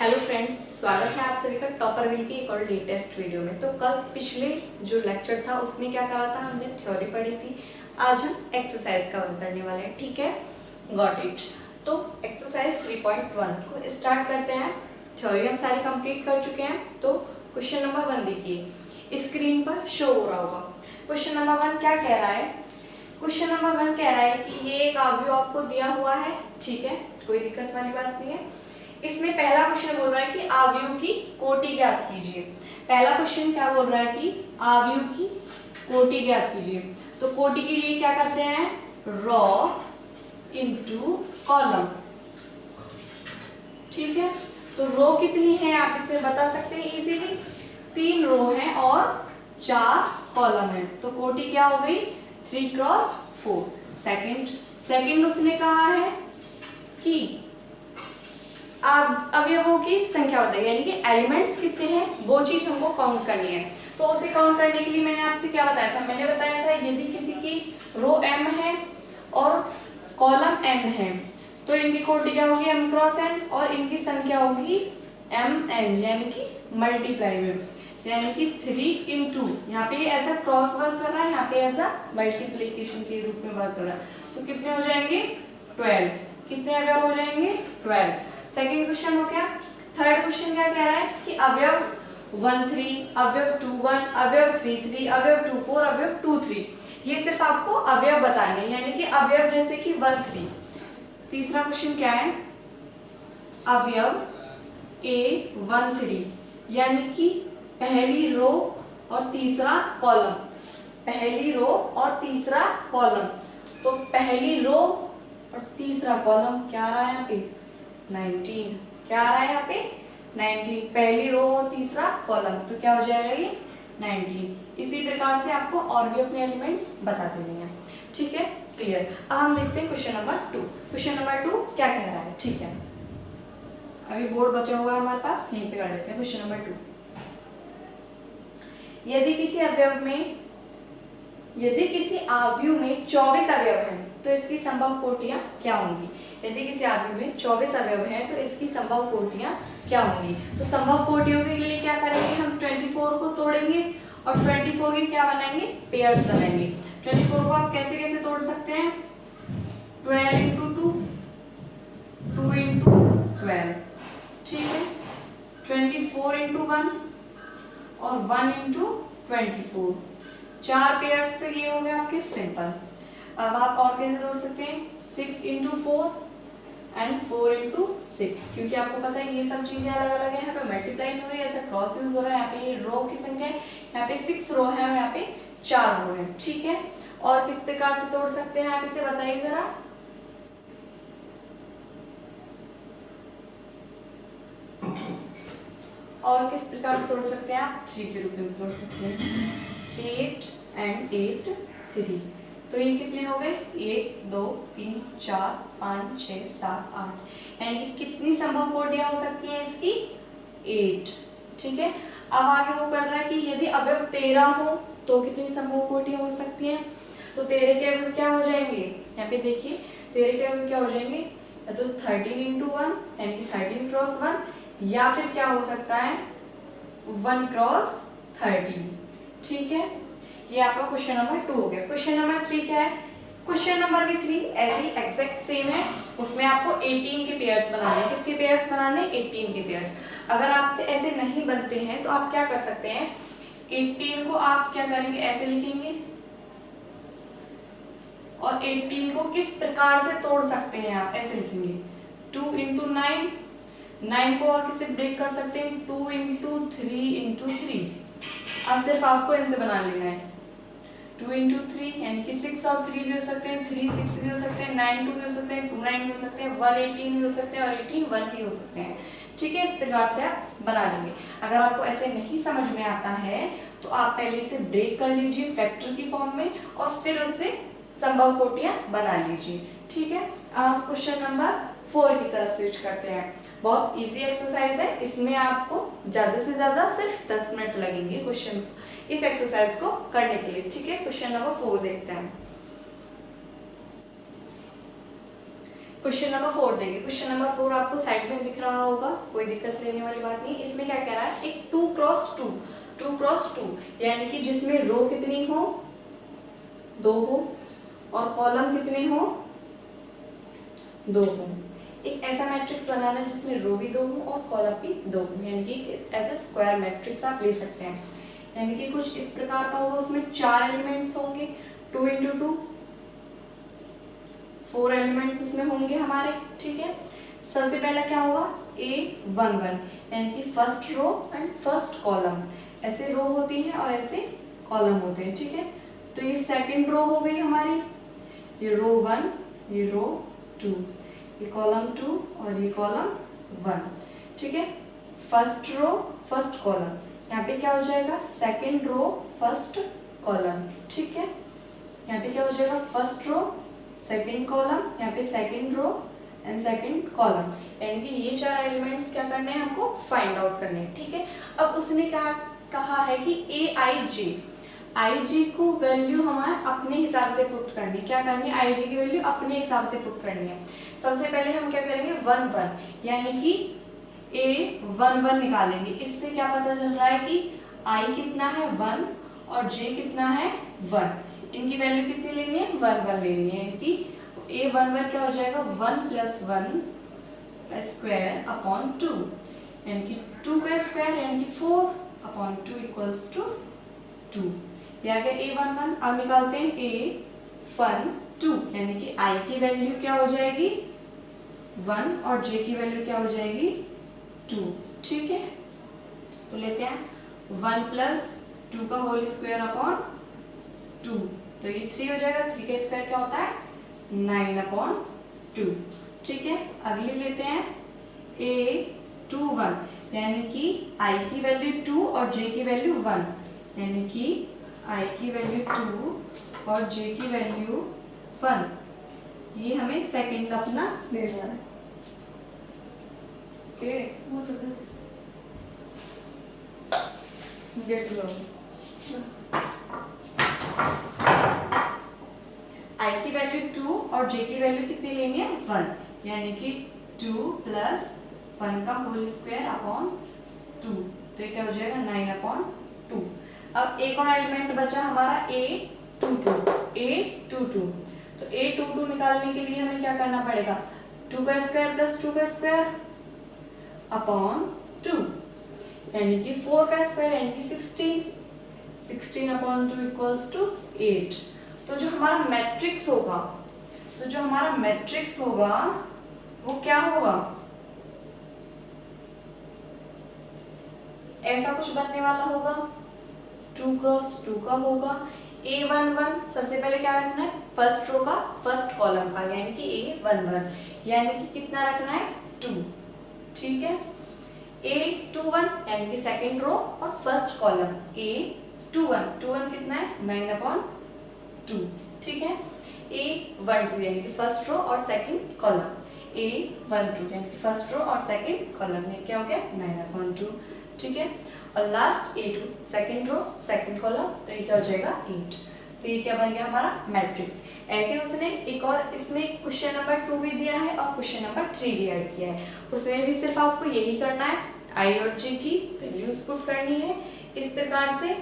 Hello friends, स्वागत है आप सभी का टॉपर विल की एक और लेटेस्ट वीडियो में। तो कल पिछले जो लेक्चर था उसमें क्या करा था, हमने थ्योरी पढ़ी थी। आज हम एक्सरसाइज का वन करने वाले हैं, ठीक है, गॉट इट। तो एक्सरसाइज 3.1 को स्टार्ट करते हैं। थ्योरी हम सारी कंप्लीट कर चुके हैं। तो क्वेश्चन नंबर 1 देखिए, स्क्रीन पर शो हो रहा होगा। क्वेश्चन नंबर 1 क्या कह रहा है? क्वेश्चन नंबर 1 कह रहा है कि ये एक अवयव आपको दिया हुआ है, ठीक है, कोई दिक्कत वाली बात नहीं है। इसमें पहला क्वेश्चन बोल रहा है कि अवयव की कोटि ज्ञात कीजिए। पहला क्वेश्चन क्या बोल रहा है कि अवयव की कोटि ज्ञात कीजिए। तो कोटि के लिए क्या करते हैं, रॉ इनटू कॉलम, ठीक है। तो रो कितनी है आप इसे बता सकते हैं इजीली, 3 रो है और 4 कॉलम है। तो कोटि क्या हो गई, 3 क्रॉस 4। सेकंड उसने कहा है कि अवयवों की संख्या बताइए, यानी कि एलिमेंट्स कितने हैं वो चीज हमको काउंट करनी है। तो उसे काउंट करने के लिए मैंने आपसे क्या बताया था, मैंने बताया था यदि किसी की रो m है और कॉलम n है तो इनकी कोटि क्या होगी, m क्रॉस n, और इनकी संख्या होगी mn, यानी कि मल्टीप्लाई में, यानी कि 3 इंटू, यहाँ पे एज अ क्रॉस वर्क कर रहा है, यहाँ पे एज अ मल्टीप्लीकेशन के रूप में वर्क कर रहा है। तो कितने हो जाएंगे, 12। कितने अवयव हो जाएंगे, 12। सेकंड क्वेश्चन हो गया। थर्ड क्वेश्चन क्या कह रहा है कि अवयव 1 3, अवयव 2 1, अवयव 3 3, अवयव 2 4, अवयव 2 3। ये सिर्फ आपको अवयव बताने, यानी कि अवयव जैसे कि 1 3। तीसरा क्वेश्चन क्या है, अवयव a 1 3, यानी कि पहली रो और तीसरा कॉलम, पहली रो और तीसरा कॉलम। तो पहली रो और तीसरा कॉलम क्या आ रहा है यहाँ पे, 19। क्या आ रहा है यहाँ पे, 19, पहली रो और तीसरा कॉलम, तो क्या हो जाएगा ये 19। इसी प्रकार से आपको और भी अपने एलिमेंट्स बता देने हैं, ठीक है, क्लियर। अब हम देखते हैं क्वेश्चन नंबर 2। क्वेश्चन नंबर 2 क्या कह रहा है, ठीक है, अभी बोर्ड बचा हुआ है हमारे पास, यहीं पे कर देते हैं। क्वेश्चन नंबर 2, यदि किसी अवयव में 24 अवयव हैं तो इसकी संभव कोटियां क्या होंगी। यदि किसी अवयव में 24 अवयव हैं तो इसकी संभव कोटियां क्या होंगी। तो संभव कोटियों के लिए क्या करेंगे, हम 24 को तोड़ेंगे और 24 के क्या बनाएंगे, पेयर्स बनाएंगे। 24 को आप कैसे कैसे तोड़ सकते हैं, 12 इंटू 2, 2 इंटू 12, ठीक है, 24 इंटू 1 और 1 इंटू 24। 4 पेयर्स, तो ये हो गए आपके सिंपल। अब आप और कैसे तोड़ सकते हैं, 6 इंटू 4 एंड 4 इंटू 6, क्योंकि आपको पता है ये सब चीजें अलग अलग है। यहाँ पे मल्टीप्लाई नहीं हो रही है, ऐसा क्रॉस यूज हो रहा है। यहाँ पे ये रो की संख्या है, यहाँ पे 6 रो है और यहाँ पे 4 रो है, ठीक है। और किस प्रकार से तोड़ सकते हैं आप इसे बताइए जरा। और किस प्रकार से तोड़ सकते हैं आप, 3 के रूप में तोड़ सकते हैं, 8 एंड 8 3। तो ये कितने हो गए, 1 2 3 4 5 6 7 8, यानी कि कितनी संभव कोटियां हो सकती हैं इसकी, 8, ठीक है। अब आगे वो कर रहा है कि यदि अवयव 13 हो तो कितनी संभव कोटियां हो सकती हैं। तो 13 के अवयव क्या हो जाएंगे, यहाँ पे देखिए 13 के अवयव क्या हो जाएंगे, तो 13 इंटू 1, यानी कि 13 क्रॉस 1, या फिर क्या हो सकता है 1 क्रॉस 13, ठीक है। ये आपका क्वेश्चन नंबर 2 हो गया। क्वेश्चन नंबर 3 क्या है, क्वेश्चन नंबर भी 3 ऐसे ही एग्जैक्ट सेम है। उसमें आपको 18 के पेयर्स बनाने हैं। किसके पेयर्स बनाने, 18 के पेयर्स। अगर आपसे ऐसे नहीं बनते हैं तो आप क्या कर सकते हैं, 18 को आप क्या करेंगे, ऐसे लिखेंगे, और 18 को किस प्रकार से तोड़ सकते हैं आप, ऐसे लिखेंगे, 2 इंटू 9, 9 को और किससे ब्रेक कर सकते हैं, 2 इंटू 3 इंटू 3। अब सिर्फ आपको इनसे बना लेना है, 2 इंटू 3, यानी कि 6 और 3 भी हो सकते हैं, 3 6 भी हो सकते हैं, 9 2 भी हो सकते हैं, 2 9 भी हो सकते हैं, 1 18 भी हो सकते हैं और 18 1 भी हो सकते हैं, ठीक है। इस प्रकार से आप बना लेंगे। अगर आपको ऐसे नहीं समझ में आता है तो आप पहले इसे ब्रेक कर लीजिए फैक्टर की फॉर्म में और फिर उससे संभव कोटियां बना लीजिए, ठीक है। अब क्वेश्चन नंबर 4 की तरफ स्विच करते हैं। बहुत इजी एक्सरसाइज है, इसमें आपको ज्यादा से ज्यादा सिर्फ 10 मिनट लगेंगे क्वेश्चन इस एक्सरसाइज को करने के लिए, ठीक है। क्वेश्चन नंबर 4 देखते हैं। क्वेश्चन नंबर 4 देखिए। क्वेश्चन नंबर 4 आपको साइड में दिख रहा होगा, कोई दिक्कत लेने वाली बात नहीं। इसमें क्या कह रहा है, एक 2x2 यानी कि जिसमें रो कितनी हो, 2 हो, और कॉलम कितने हो, 2 हो। एक ऐसा मैट्रिक्स बनाना जिसमें रो भी 2 हो और कॉलम भी 2 हो, यानी कि ऐसा स्क्वायर मैट्रिक्स आप ले सकते हैं। यानी कि कुछ इस प्रकार का होगा, उसमें 4 एलिमेंट्स होंगे, 2 × 2 4 एलिमेंट्स उसमें होंगे हमारे, ठीक है। सबसे पहला क्या होगा, A11 यानी कि first row and first column, ऐसे रो होती है और ऐसे कॉलम होते हैं, ठीक है। तो ये सेकंड रो हो गई हमारी, ये रो 1, ये रो 2, ये कॉलम 2 और ये कॉलम 1, ठीक है। फर्स्ट रो फर्स्ट कॉलम, यहाँ पे क्या हो जाएगा, सेकंड रो फर्स्ट कॉलम, ठीक है। यहाँ पे क्या हो जाएगा, फर्स्ट रो सेकंड कॉलम, यहाँ पे second row and second column, यानी कि ये 4 एलिमेंट्स क्या करने हैं, हमको फाइंड आउट करने हैं, ठीक है। अब उसने कहा है कि आई को वैल्यू हमारे अपने हिसाब से पुट करनी, क्या करनी है, आई जी की वैल्यू अपने हिसाब से पुट करनी है। सबसे पहले हम क्या करेंगे, 1 1 यानी कि A11 निकालेंगे। इससे क्या पता चल रहा है कि I कितना है 1 और J कितना है 1, इनकी वैल्यू कितनी लेनी है, 1 1 लेनी है। यानी कि A11 क्या हो जाएगा, 1 + 1 स्क्वायर अपॉन 2, यानी कि 2 का स्क्वायर यानी कि 4/2 = 2। ये आ गया A11। अब निकालते हैं A12 यानी कि I की वैल्यू क्या हो जाएगी 1 और J की वैल्यू क्या हो जाएगी 2, ठीक है। तो लेते हैं 1 + 2 का होल स्क्वायर अपॉन 2, तो ये 3 हो जाएगा। 3 का स्क्वायर क्या होता है 9/2, ठीक है। अगली लेते हैं A21 यानी कि I की वैल्यू 2 और J की वैल्यू 1, यानी कि I की वैल्यू 2 और J की वैल्यू 1। ये हमें सेकंड का अपना ले जाना है, ओके। गेट लो, I की वैल्यू 2 और J की वैल्यू कितनी लेनी है 1, यानी कि 2 + 1 का होल स्क्वायर अपॉन 2, तो ये क्या हो जाएगा 9/2। अब एक और एलिमेंट बचा हमारा A22। तो A22 निकालने के लिए हमें क्या करना पड़ेगा, 2 का स्क्वायर + 2 का स्क्वायर अपॉन 2, यानी कि 4 का स्क्वायर यानी कि 16/2 = 8। तो जो हमारा मैट्रिक्स होगा वो क्या होगा, ऐसा कुछ बनने वाला होगा, 2 × 2 का होगा। A11 सबसे पहले क्या रखना है, फर्स्ट रो का फर्स्ट कॉलम का, यानी कि A11 यानी कि कितना रखना है 2, ठीक है। A21 यानी कि सेकंड रो और फर्स्ट कॉलम, A21 कितना है 9/2, ठीक है। A12 यानी कि फर्स्ट रो और सेकंड कॉलम, A12 यानी कि फर्स्ट रो और सेकंड कॉलम, ये क्या हो गया 9/2, ठीक है। और last A2 second row second column, तो ये क्या हो जाएगा 8। तो ये क्या बन गया हमारा मैट्रिक्स। ऐसे उसने एक और इसमें क्वेश्चन नंबर 2 भी दिया है और क्वेश्चन नंबर 3 भी ऐड किया है, उसमें भी सिर्फ आपको यही करना है, I और J की वैल्यूज पुट करनी है इस प्रकार से,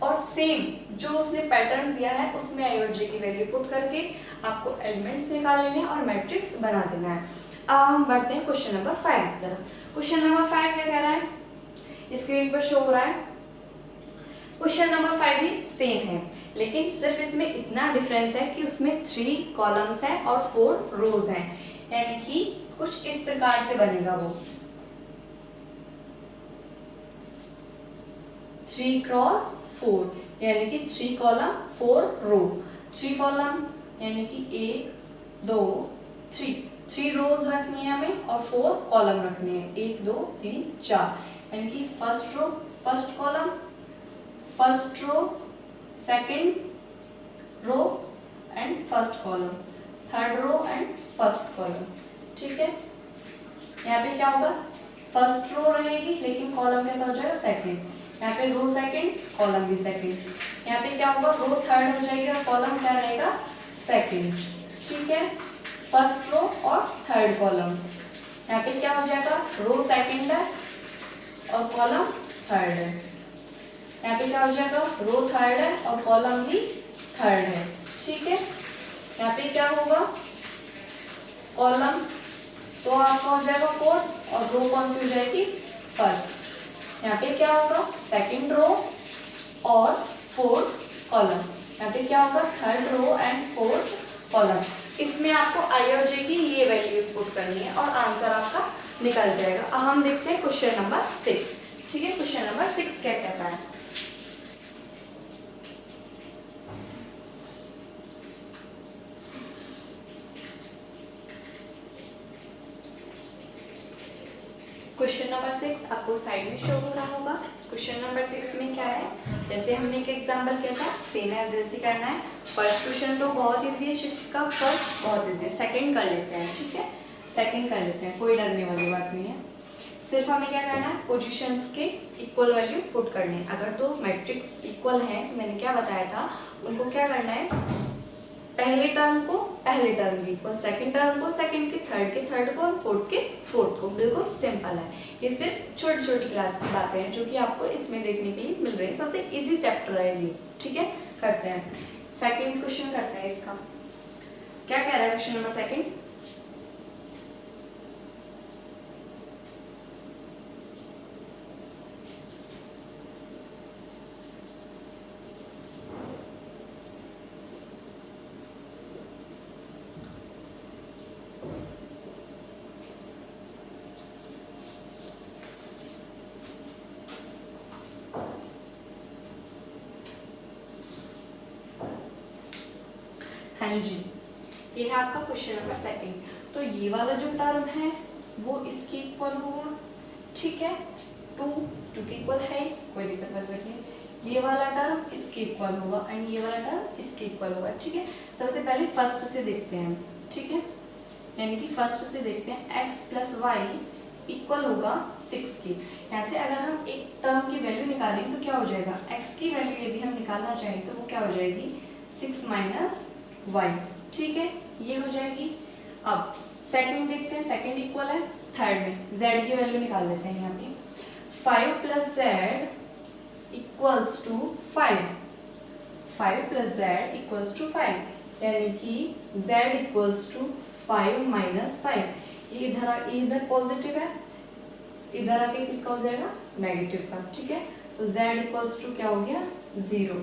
और सेम जो उसने पैटर्न दिया है उसमें I और J की वैल्यू पुट करके आपको एलिमेंट्स निकाल लेने हैं और मैट्रिक्स बना देना है। अब हम बढ़ते हैं क्वेश्चन नंबर 5 की तरफ। क्वेश्चन नंबर 5 क्या कह रहा है, स्क्रीन पर शो हो रहा है। क्वेश्चन नंबर 5 भी सेम है, लेकिन सिर्फ इसमें इतना डिफरेंस है कि उसमें 3 कॉलम्स हैं और 4 रोज हैं, यानी कि कुछ इस प्रकार से बनेगा वो 3 × 4 यानी कि 3 कॉलम 4 रो। 3 कॉलम यानी कि 1 2 3 रोज रखनी है हमें और 4 कॉलम रखने हैं, 1 2 3 4, यानी कि first row first column, first row second row and first column, third row and first column, ठीक है। यहाँ पे क्या होगा, फर्स्ट रो रहेगी लेकिन कॉलम कैसा हो जाएगा सेकंड, यहाँ पे रो सेकंड कॉलम भी सेकंड। यहाँ पे क्या होगा, रो थर्ड हो जाएगी और कॉलम क्या रहेगा सेकंड, ठीक है। फर्स्ट रो और थर्ड कॉलम। यहाँ पे क्या हो जाएगा, रो सेकंड है और कॉलम थर्ड है। यहाँ पे क्या हो जाएगा, रो थर्ड है और कॉलम भी थर्ड है। ठीक है, यहाँ पे क्या होगा, कॉलम तो आपका हो जाएगा फोर्थ और रो कौन सी हो जाएगी, फर्स्ट। यहाँ पे क्या होगा, सेकंड रो और फोर्थ कॉलम। यहाँ पे क्या होगा, third row and fourth column. इसमें आपको आई और जे की ये वैल्यूज पुट करनी है और आंसर आपका निकल जाएगा। अब हम देखते हैं क्वेश्चन नंबर 6। ठीक है, क्वेश्चन नंबर 6 क्या कहता है। क्वेश्चन नंबर 6 आपको साइड में शो हो रहा होगा। क्वेश्चन नंबर 6 में क्या है, जैसे हमने एक एग्जांपल किया था, सेम एज जैसे करना है। फर्स्ट क्वेश्चन तो बहुत इजी है 6 का, फर्स्ट बहुत इजी है, सेकंड कर लेते हैं। ठीक है, सेकंड कर लेते हैं, कोई डरने वाली बात नहीं है। सिर्फ हमें क्या करना है, पोजीशंस के इक्वल वैल्यू पुट करनी है। अगर तो मैट्रिक्स इक्वल है तो मैंने क्या बताया था, उनको क्या करना है, पहले टर्म को पहले टर्म की इक्वल, सेकंड टर्म को सेकंड के, थर्ड के थर्ड को, फोर्थ के फोर्थ को। बिल्कुल सिंपल है, ये सिर्फ छोटी छोटी क्लास की बातें हैं जो कि आपको इसमें देखने के लिए मिल रही है। सबसे इजी चैप्टर है ये। ठीक है, करते हैं सेकंड क्वेश्चन करते हैं। इसका क्या कह रहा है क्वेश्चन नंबर सेकंड, हाँ जी, ये है आपका क्वेश्चन नंबर सेकंड। तो ये वाला जो टर्म है वो इसके इक्वल होगा। ठीक है, टू के इक्वल है, कोई दिक्कत नहीं। ये वाला टर्म इसके इक्वल होगा एंड ये वाला टर्म इसके इक्वल होगा। ठीक है, सबसे पहले फर्स्ट से देखते हैं। ठीक है, यानी कि फर्स्ट से देखते हैं, x प्लस वाई इक्वल होगा 6 के। यहाँ से अगर हम एक टर्म की वैल्यू निकालें तो क्या हो जाएगा, x की वैल्यू यदि हम निकालना चाहें तो वो क्या हो जाएगी, 6 माइनस वाई। ठीक है, ये हो जाएगी। अब सेकंड देखते हैं, सेकंड इक्वल है थर्ड में, z की वैल्यू निकाल लेते हैं। यहाँ पे 5 plus z equals to 5, 5 plus z equals to 5, यानी कि z इक्वल्स टू 5 माइनस 5। ये इधर पॉजिटिव है, इधर आके किसका हो जाएगा, नेगेटिव का। ठीक है, तो z इक्वल्स टू क्या हो गया, 0,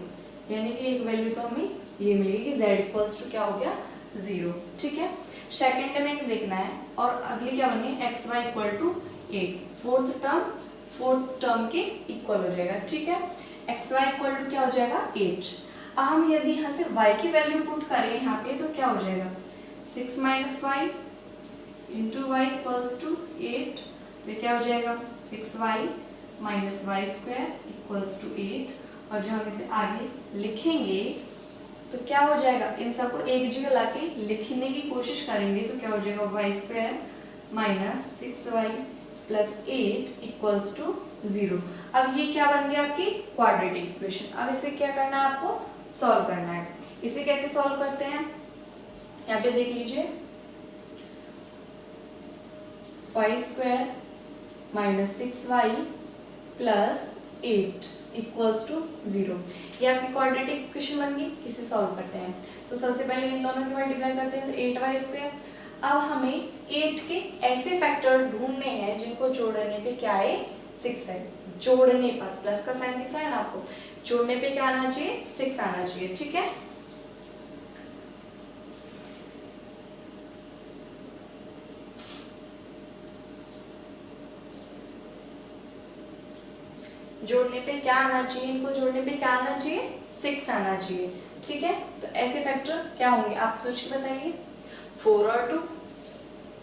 यानी कि एक वैल्यू तो हमें ये मिलेगी, z इक्वल्स टू क्या हो गया, 0। ठीक है, सेकंड में देखना है और अगली क्या बनी है, x y equal to 8, fourth term के इक्वल हो जाएगा। ठीक है, एक्स वाई इक्वल टू क्या हो जाएगा, 8। अब हम यदि यहाँ से y की वैल्यू पुट करें यहाँ पे तो क्या हो जाएगा, 6 minus y into y equals to 8, तो क्या हो जाएगा, 6y minus y square equals to 8। और जो हम इसे आगे लिखेंगे तो क्या हो जाएगा, इन सबको एक जगह लाके लिखने की कोशिश करेंगे तो क्या हो जाएगा, y square minus 6y plus 8 equals to 0। अब ये क्या बन गया, आपकी क्वाड्रेटिक इक्वेशन। अब इसे क्या करना है, आपको सॉल्व करना है। इसे कैसे सॉल्व करते हैं, यहाँ पे देख लीजिए, y square minus 6y plus 8 equals to 0। ये आपकी क्वाड्रेटिक इक्वेशन बन गई। इसे सॉल्व करते हैं तो सबसे पहले इन दोनों की मल्टीप्लाई करते हैं तो 8y स्क्वायर। अब हमें 8 के ऐसे फैक्टर ढूंढने हैं जिनको जोड़ने पे क्या है, 6 है। जोड़ने पर प्लस का साइन दिख रहा है ना आपको, जोड़ने पे क्या आना चाहिए, 6 आना चाहिए। ठीक है, जोड़ने पे क्या आना चाहिए, इनको जोड़ने पे क्या आना चाहिए, 6 आना चाहिए। ठीक है, तो ऐसे फैक्टर क्या होंगे आप सोच के बताइए, 4 और 2,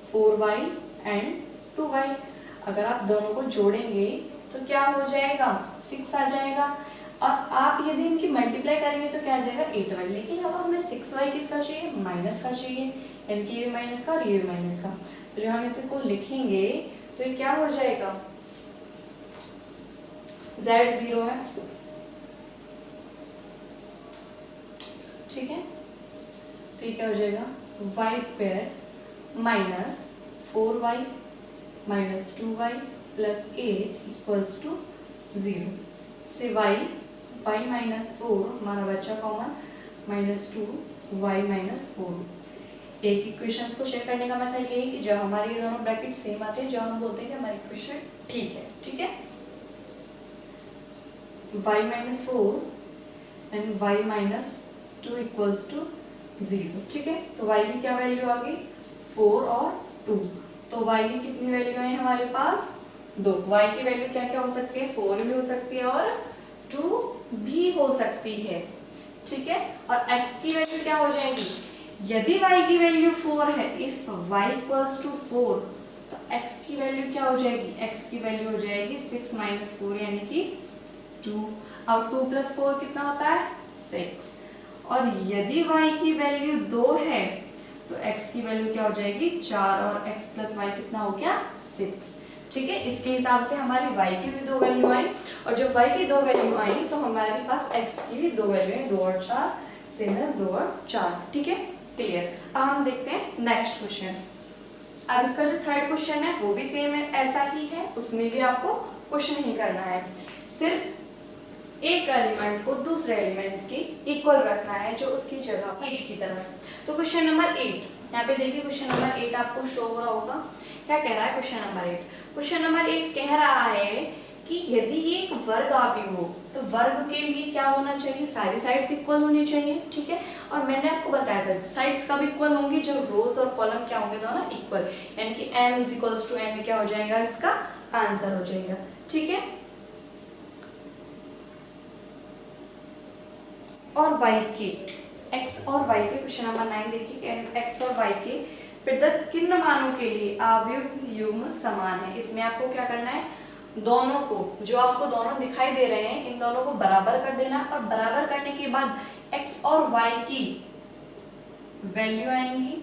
4y एंड 2y। अगर आप दोनों को जोड़ेंगे तो क्या हो जाएगा, 6 आ जाएगा। और आप यदि इनकी मल्टीप्लाई करेंगे तो क्या आ जाएगा, 8y। लेकिन अब हमें 6y किसका चाहिए, माइनस का चाहिए, यानी कि ये भी माइनस का और ये भी माइनस का। तो जब हम इसे को लिखेंगे तो ये क्या हो जाएगा, z 0 है। ठीक है, तो ये क्या हो जाएगा, y square minus 4y minus 2y plus 8 equals to 0 से y माइनस 4 हमारा बच्चा कॉमन माइनस 2y माइनस 4। एक इक्वेशन को चेक करने का मेथड ये है कि जब हमारे ये दोनों ब्रैकेट सेम आते हैं, जब हम बोलते हैं कि हमारी इक्वेशन ठीक है, ठीक है। y minus 4 and y minus 2 equals to 0, ठीक है। तो y की क्या वैल्यू आ गई 4 और 2, तो y की कितनी वैल्यू है हमारे पास 2। y की वैल्यू क्या क्या हो सकती है, 4 भी हो सकती है और 2 भी हो सकती है, ठीक है। और x की वैल्यू क्या हो जाएगी, यदि y की वैल्यू 4 है, इफ y इक्वल्स टू 4, तो x की वैल्यू क्या हो जाएगी, x की वैल्यू हो जाएगी 6 माइनस 4 यानी कि 2। अब 2 प्लस 4 कितना होता है 6। और यदि y की वैल्यू 2 है तो x की वैल्यू क्या हो जाएगी 4 और x प्लस वाई कितना हो गया 6, ठीक है। इसके हिसाब से हमारी y की भी 2 वैल्यू आई, और जब y की 2 वैल्यू आई तो हमारे पास x की भी 2 वैल्यू है, 2 और 4 सेम है 2 और 4, ठीक है, क्लियर। अब हम देखते हैं नेक्स्ट क्वेश्चन। अब इसका जो थर्ड क्वेश्चन है वो भी सेम है, ऐसा ही है, उसमें भी आपको कुछ नहीं करना है, सिर्फ एक एलिमेंट को दूसरे एलिमेंट के इक्वल रखना है जो उसकी जगह पर की तरफ। तो क्वेश्चन नंबर 8, यहाँ पे देखिए क्वेश्चन नंबर 8 आपको शो हो रहा होगा। क्या कह रहा है क्वेश्चन नंबर 8? क्वेश्चन नंबर 8 कह रहा है कि यदि एक वर्ग आव्यूह हो तो वर्ग के लिए क्या होना चाहिए, सारी साइड्स इक्वल होनी चाहिए, ठीक है। और मैंने आपको बताया था साइड्स कब इक्वल होंगी, जब रोज और कॉलम क्या होंगे दोनों इक्वल, यानी कि m is equals to n क्या हो जाएगा, इसका आंसर हो जाएगा, ठीक है। और y के x और y के क्वेश्चन नंबर 9 देखिए, x और y के प्रदत्त किन मानों के लिए आव्यूह युग्म समान है। इसमें आपको क्या करना है, दोनों को, जो आपको दोनों दिखाई दे रहे हैं, इन दोनों को बराबर कर देना, और बराबर करने के बाद x और y की वैल्यू आएंगी,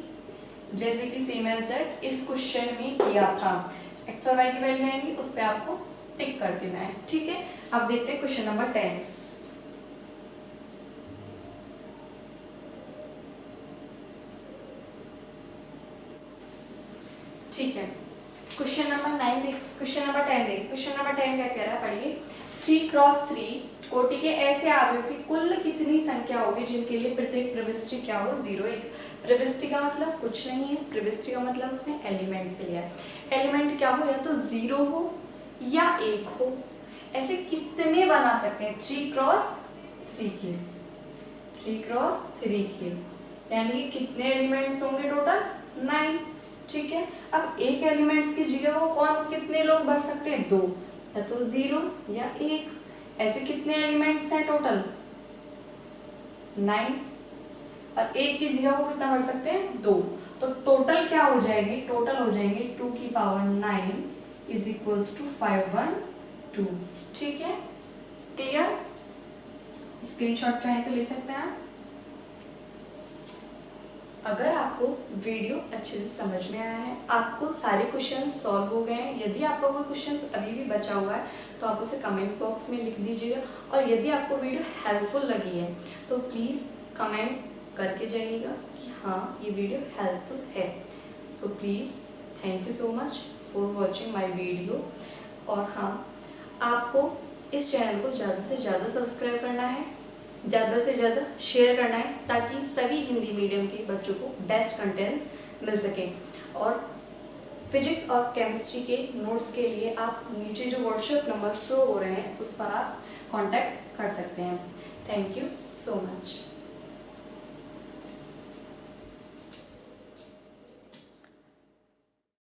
जैसे कि सेम एज दैट इस क्वेश्चन में किया था, x और y की वैल्यू आएंगी, उस पर आपको टिक कर देना है, ठीक है। अब देखते हैं क्वेश्चन नंबर 10। ठीक है, क्वेश्चन नंबर 9 देख, क्वेश्चन नंबर 10 देख। क्वेश्चन नंबर 10 क्या कह रहा है, पढ़िए। 3x3 कोटि के ऐसे आव्यूह की कुल कितनी संख्या होगी जिनके लिए प्रत्येक प्रविष्टि क्या हो 0 1। प्रविष्टि का मतलब कुछ नहीं है, प्रविष्टि का मतलब उसमें एलिमेंट से लिया है। एलिमेंट क्या हो, या तो 0 हो या 1 हो। ऐसे कितने बना सकते हैं 3x3 के, 3x3 के, यानी कि कितने एलिमेंट्स होंगे टोटल 9, ठीक है। अब एक एलिमेंट्स की जगह को कौन कितने लोग भर सकते हैं, 2, या तो 0 या 1। ऐसे कितने एलिमेंट्स हैं टोटल 9, और एक की जगह को कितना भर सकते हैं 2, तो टोटल क्या हो जाएगी, टोटल हो जाएंगे 2 की पावर 9 इज इक्वल्स टू 512, ठीक है, क्लियर। स्क्रीनशॉट चाहे तो ले सकते हैं आप। अगर आपको वीडियो अच्छे से समझ में आया है, आपको सारे क्वेश्चंस सॉल्व हो गए हैं, यदि आपका कोई क्वेश्चंस अभी भी बचा हुआ है तो आप उसे कमेंट बॉक्स में लिख दीजिएगा। और यदि आपको वीडियो हेल्पफुल लगी है तो प्लीज़ कमेंट करके जाइएगा कि हाँ ये वीडियो हेल्पफुल है। So please thank you so much for watching my video. और हाँ, आपको इस चैनल को ज़्यादा से ज़्यादा सब्सक्राइब करना है, ज़्यादा से ज़्यादा शेयर करना है, ताकि सभी हिंदी मीडियम के बच्चों को बेस्ट कंटेंट्स मिल सकें। और फिजिक्स और केमिस्ट्री के नोट्स के लिए आप नीचे जो व्हाट्सएप नंबर शो हो रहे हैं उस पर आप कांटेक्ट कर सकते हैं। Thank you so much.